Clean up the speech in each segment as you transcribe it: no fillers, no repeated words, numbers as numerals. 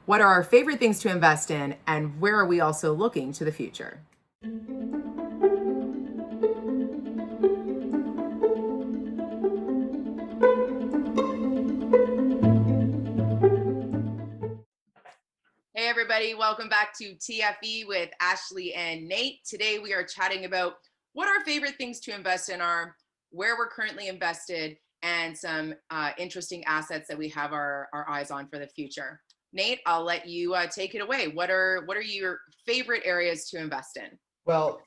what are our favorite things to invest in, and where are we also looking to the future? Hey, everybody, welcome back to TFE with Ashley and Nate. Today, we are chatting about what our favorite things to invest in are, where we're currently invested, and some interesting assets that we have our eyes on for the future. Nate, I'll let you take it away. What are your favorite areas to invest in? Well,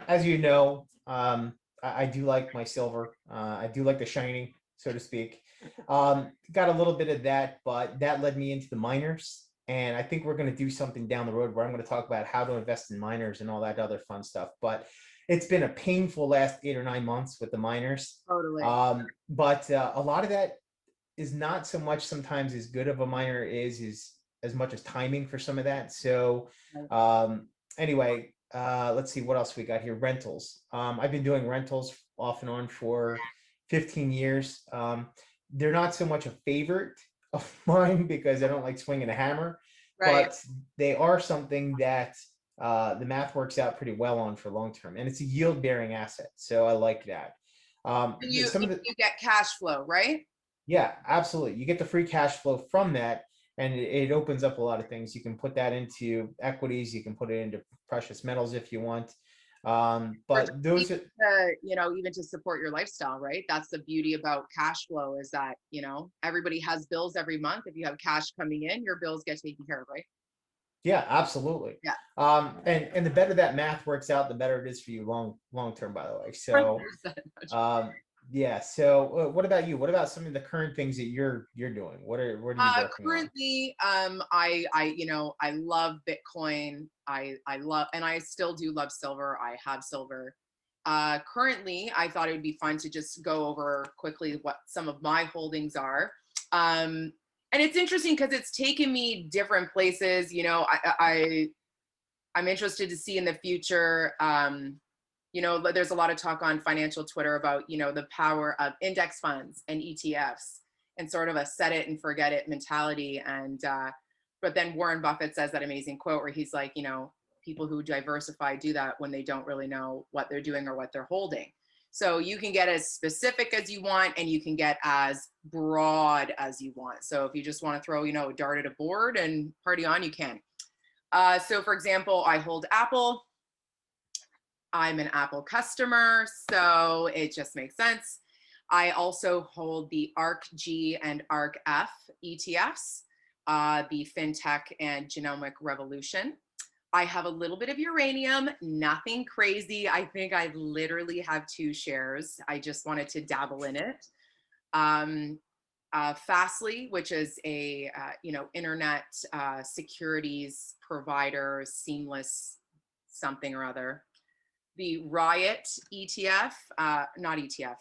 as you know, I do like my silver. I do like the shiny, so to speak. Got a little bit of that, but that led me into the miners. And I think we're going to do something down the road where I'm going to talk about how to invest in miners and all that other fun stuff. But it's been a painful last 8 or 9 months with the miners. Totally. But a lot of that is not so much sometimes as good of a miner is as much as timing for some of that. So anyway, let's see what else we got here. Rentals. I've been doing rentals off and on for 15 years. They're not so much a favorite of mine because I don't like swinging a hammer, Right. but they are something that the math works out pretty well on for long term, and it's a yield bearing asset. So I like that. You Some of the you get cash flow, right? Yeah, absolutely. You get the free cash flow from that, and it opens up a lot of things. You can put that into equities, you can put it into precious metals if you want. Or But just those are, even to support your lifestyle, right? That's the beauty about cash flow is that, everybody has bills every month. If you have cash coming in, your bills get taken care of, right? yeah, absolutely. Yeah. And the better that math works out, the better it is for you long term, by the way. So 100%. um, yeah. So what about you? What about some of the current things that you're doing? What are you working on? Currently, I love Bitcoin. I love, and I still do love silver. I have silver. Currently, I thought it would be fun to just go over quickly what some of my holdings are. And it's interesting because it's taken me different places. I'm interested to see in the future. There's a lot of talk on financial Twitter about, the power of index funds and ETFs and sort of a set it and forget it mentality. But then Warren Buffett says that amazing quote where he's like, people who diversify do that when they don't really know what they're doing or what they're holding. So you can get as specific as you want and you can get as broad as you want. So if you just want to throw, a dart at a board and party on, you can. So for example, I hold Apple. I'm an Apple customer, so it just makes sense. I also hold the ARK-G and ARK-F ETFs, the FinTech and Genomic Revolution. I have a little bit of uranium, nothing crazy. I think I literally have 2 shares. I just wanted to dabble in it. Fastly, which is a internet securities provider, seamless something or other. The Riot ETF, not ETF,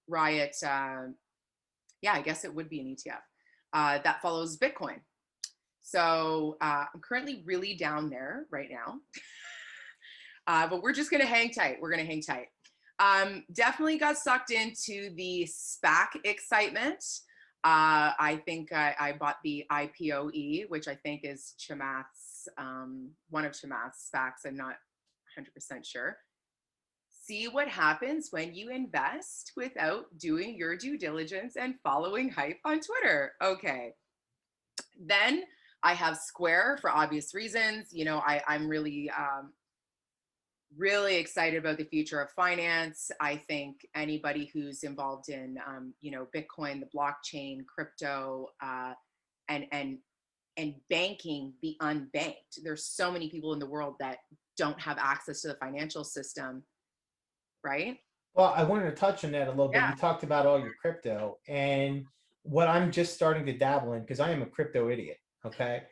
Riot, yeah, I guess it would be an ETF that follows Bitcoin. So I'm currently really down there right now, but we're just gonna hang tight. We're gonna hang tight. Definitely got sucked into the SPAC excitement. I think I bought the IPOE, which I think is Chamath's, one of Chamath's SPACs. I'm not 100% sure. See what happens when you invest without doing your due diligence and following hype on Twitter. Okay. Then I have Square for obvious reasons. I'm really excited about the future of finance. I think anybody who's involved in, Bitcoin, the blockchain, crypto, and banking the unbanked. There's so many people in the world that don't have access to the financial system, right? Well, I wanted to touch on that a little bit. Yeah. You talked about all your crypto and what I'm just starting to dabble in because I am a crypto idiot. Okay.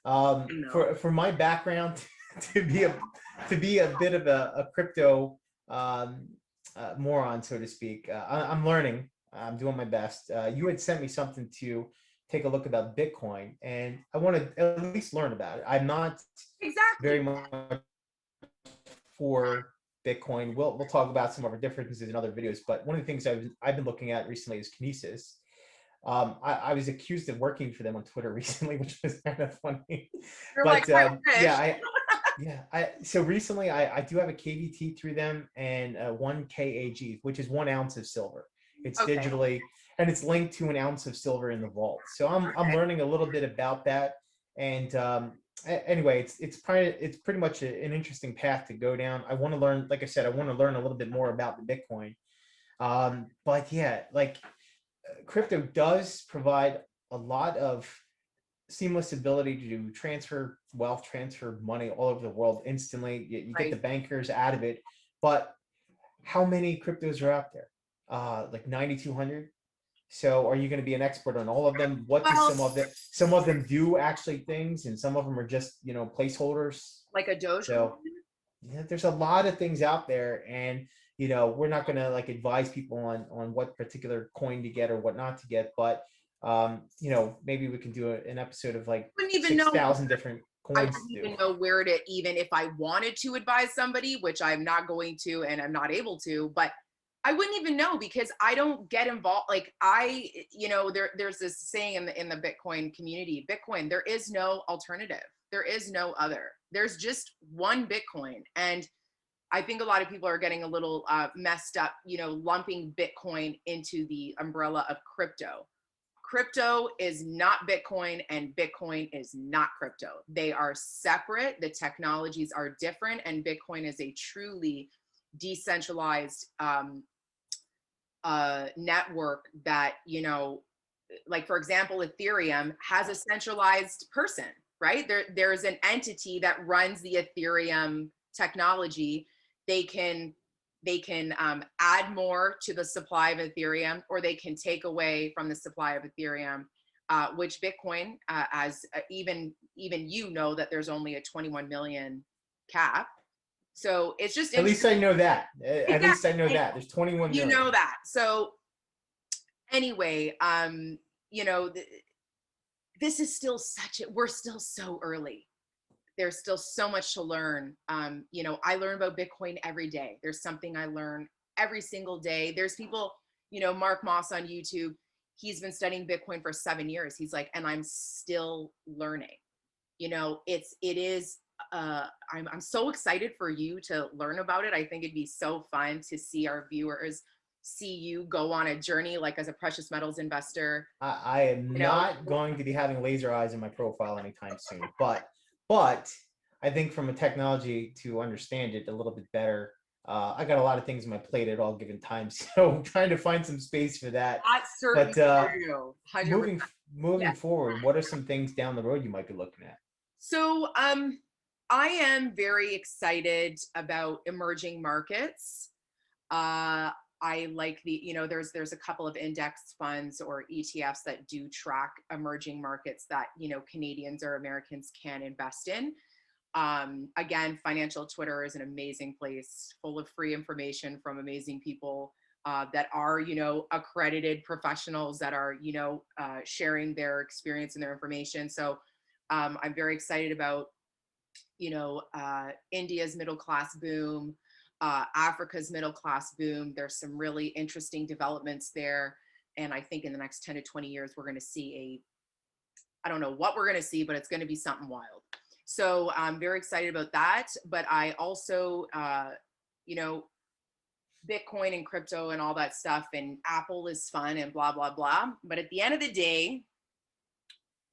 No. For my background to be a bit of a crypto um, moron, so to speak, I'm learning. I'm doing my best. You had sent me something to take a look about Bitcoin, and I want to at least learn about it. I'm not Exactly. very much for Bitcoin. We'll talk about some of our differences in other videos, but one of the things I've been looking at recently is Kinesis. I was accused of working for them on Twitter recently, which was kind of funny. You're like, But I yeah, wish. so recently I do have a KVT through them and 1 KAG, which is 1 ounce of silver. It's Okay. digitally, and it's linked to 1 ounce of silver in the vault. So I'm Okay. learning a little bit about that. And anyway, it's pretty much an interesting path to go down. I want to learn, like I said, I want to learn a little bit more about the Bitcoin. But yeah, like crypto does provide a lot of seamless ability to transfer wealth, transfer money all over the world instantly. You get the Right. bankers out of it. But how many cryptos are out there? Like 9,200. So are you going to be an expert on all of them? What do Well, some of them do actually things, and some of them are just, placeholders. like a Dogecoin. So yeah, there's a lot of things out there, and we're not going to like advise people on what particular coin to get or what not to get, but maybe we can do an episode of like Wouldn't even know. 6,000 different I coins wouldn't to do. even know where to, even if I wanted to advise somebody, which I'm not going to and I'm not able to, but I wouldn't even know because I don't get involved. Like there's this saying in the Bitcoin community, Bitcoin, there is no alternative. There is no other. There's just one Bitcoin. And I think a lot of people are getting a little messed up, lumping Bitcoin into the umbrella of crypto. Crypto is not Bitcoin and Bitcoin is not crypto. They are separate. The technologies are different, and Bitcoin is a truly decentralized network that, like for example, Ethereum has a centralized person, right? There's an entity that runs the Ethereum technology. They can add more to the supply of Ethereum, or they can take away from the supply of Ethereum. Which Bitcoin, as even that there's only a 21 million cap. So it's just At least I interesting. know that. At Yeah, least I know that. There's 21 you million. know that. So anyway, this is still we're still so early. There's still so much to learn. I learn about Bitcoin every day. There's something I learn every single day. There's people, Mark Moss on YouTube, he's been studying Bitcoin for 7 years. He's like, and I'm still learning. It is, I'm so excited for you to learn about it. I think it'd be so fun to see our viewers see you go on a journey, like as a precious metals investor. I am not going to be having laser eyes in my profile anytime soon, but I think from a technology to understand it a little bit better, I got a lot of things on my plate at all given time, so I'm trying to find some space for that. I certainly do. 100%. Moving forward, what are some things down the road you might be looking at? So I am very excited about emerging markets. I like there's a couple of index funds or ETFs that do track emerging markets that, Canadians or Americans can invest in. Again, financial Twitter is an amazing place full of free information from amazing people that are, accredited professionals that are, sharing their experience and their information. So I'm very excited about, India's middle class boom, Africa's middle class boom. There's some really interesting developments there. And I think in the next 10 to 20 years, we're going to see I don't know what we're going to see, but it's going to be something wild. So I'm very excited about that. But I also, Bitcoin and crypto and all that stuff, and Apple is fun and blah, blah, blah. But at the end of the day,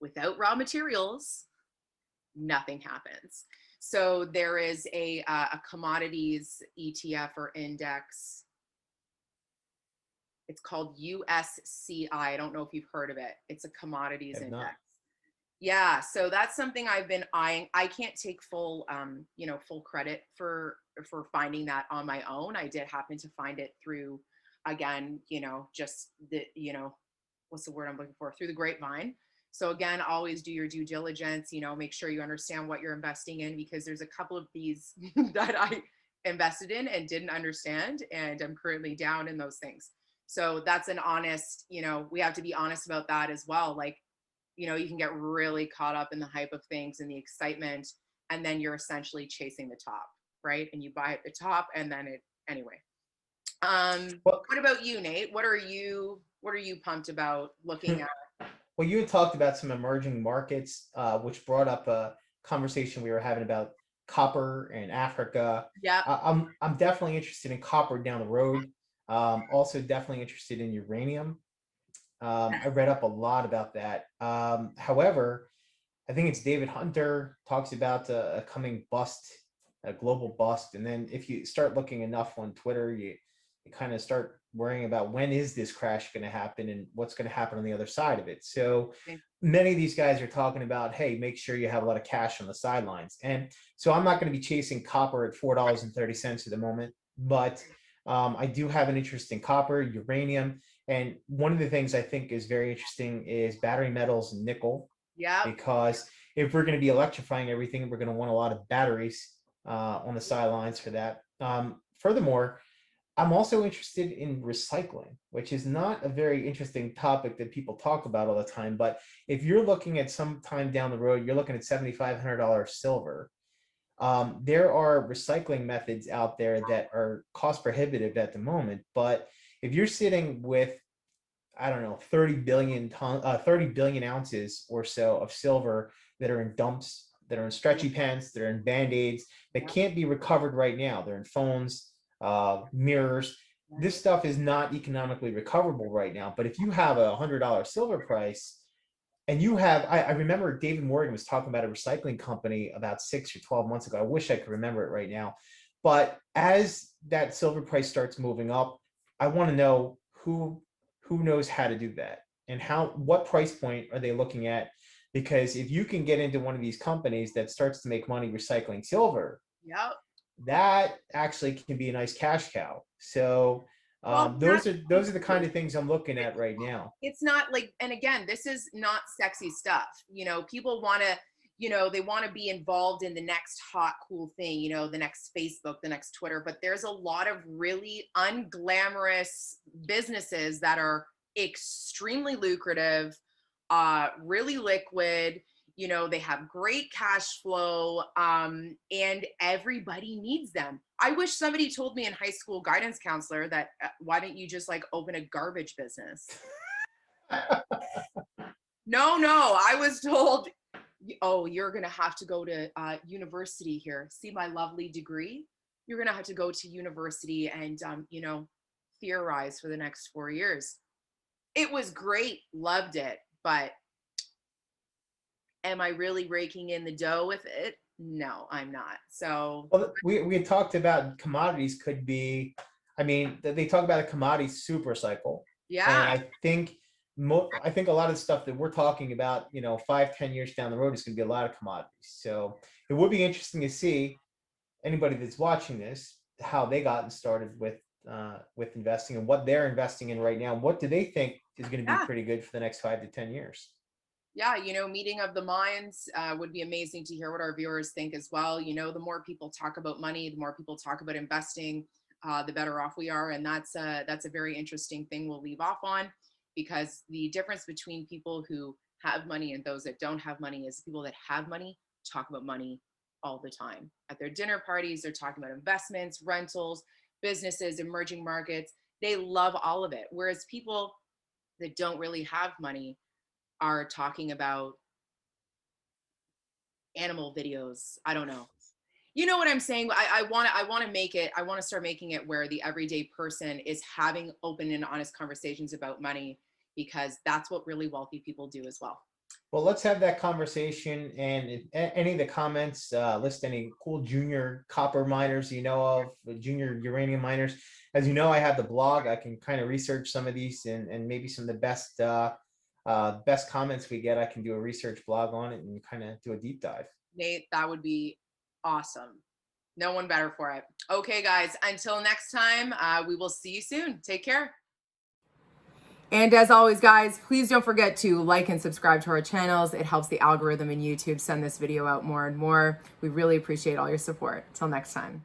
without raw materials, nothing happens. So there is a commodities ETF or index. It's called USCI. I don't know if you've heard of it. It's a commodities index. Not. Yeah, so that's something I've been eyeing. I can't take full credit for finding that on my own. I did happen to find it through, again, just the, what's the word I'm looking for? Through the grapevine. So again, always do your due diligence, make sure you understand what you're investing in, because there's a couple of these that I invested in and didn't understand, and I'm currently down in those things. So that's an honest, we have to be honest about that as well. Like, you can get really caught up in the hype of things and the excitement, and then you're essentially chasing the top, right? And you buy at the top, and then anyway. Well, What about you, Nate? What are you What are you pumped about looking at? Well, you had talked about some emerging markets, which brought up a conversation we were having about copper and Africa. Yep. I'm definitely interested in copper down the road. Also, definitely interested in uranium. I read up a lot about that. However, I think it's David Hunter talks about a coming bust, a global bust, and then if you start looking enough on Twitter, you kind of start worrying about when is this crash going to happen and what's going to happen on the other side of it. So Okay. many of these guys are talking about, hey, make sure you have a lot of cash on the sidelines. And so I'm not going to be chasing copper at $4.30 at the moment, but I do have an interest in copper, uranium, and one of the things I think is very interesting is battery metals and nickel, Yep. because if we're going to be electrifying everything, we're going to want a lot of batteries on the sidelines for that. Furthermore, I'm also interested in recycling, which is not a very interesting topic that people talk about all the time. But if you're looking at some time down the road, you're looking at $7,500 silver. There are recycling methods out there that are cost prohibitive at the moment. But if you're sitting with, I don't know, 30 billion ounces or so of silver that are in dumps, that are in stretchy pants, that are in band-aids, that Yep. can't be recovered right now. They're in phones, mirrors. This stuff is not economically recoverable right now. But if you have $100 silver price, and you have, I remember David Morgan was talking about a recycling company about 6 or 12 months ago. I wish I could remember it right now. But as that silver price starts moving up, I want to know who knows how to do that and what price point are they looking at? Because if you can get into one of these companies that starts to make money recycling silver, Yep. that actually can be a nice cash cow. So Well, those are the kind of things I'm looking at right now. it's not like, and again, this is not sexy stuff. People want to, they want to be involved in the next hot, cool thing, the next Facebook, the next Twitter. But there's a lot of really unglamorous businesses that are extremely lucrative, really liquid. They have great cash flow, and everybody needs them. I wish somebody told me in high school guidance counselor that why don't you just like open a garbage business? No, I was told, oh, you're going to have to go to university here. See my lovely degree? You're going to have to go to university and, theorize for the next 4 years. It was great. Loved it. But am I really raking in the dough with it? No, I'm not. So, Well, we had talked about commodities could be, I mean, they talk about a commodity super cycle. And yeah. I think a lot of the stuff that we're talking about, 5, 10 years down the road is going to be a lot of commodities. So it would be interesting to see anybody that's watching this, how they gotten started with investing and what they're investing in right now. What do they think is going to be Yeah. pretty good for the next 5 to 10 years? Yeah, meeting of the minds would be amazing to hear what our viewers think as well. The more people talk about money, the more people talk about investing, the better off we are. And that's a very interesting thing we'll leave off on, because the difference between people who have money and those that don't have money is people that have money talk about money all the time. At their dinner parties, they're talking about investments, rentals, businesses, emerging markets. They love all of it. Whereas people that don't really have money are talking about animal videos. I don't know. You know what I'm saying? I want to make it, I want to start making it where the everyday person is having open and honest conversations about money, because that's what really wealthy people do as well. Well, let's have that conversation. And if any of the comments, list any cool junior copper miners you know of, junior uranium miners. As you know, I have the blog. I can kind of research some of these and maybe some of the best comments we get. I can do a research blog on it and kind of do a deep dive. Nate, that would be awesome. No one better for it. Okay, guys, until next time, we will see you soon. Take care. And as always, guys, please don't forget to like and subscribe to our channels. It helps the algorithm in YouTube send this video out more and more. We really appreciate all your support. Till next time.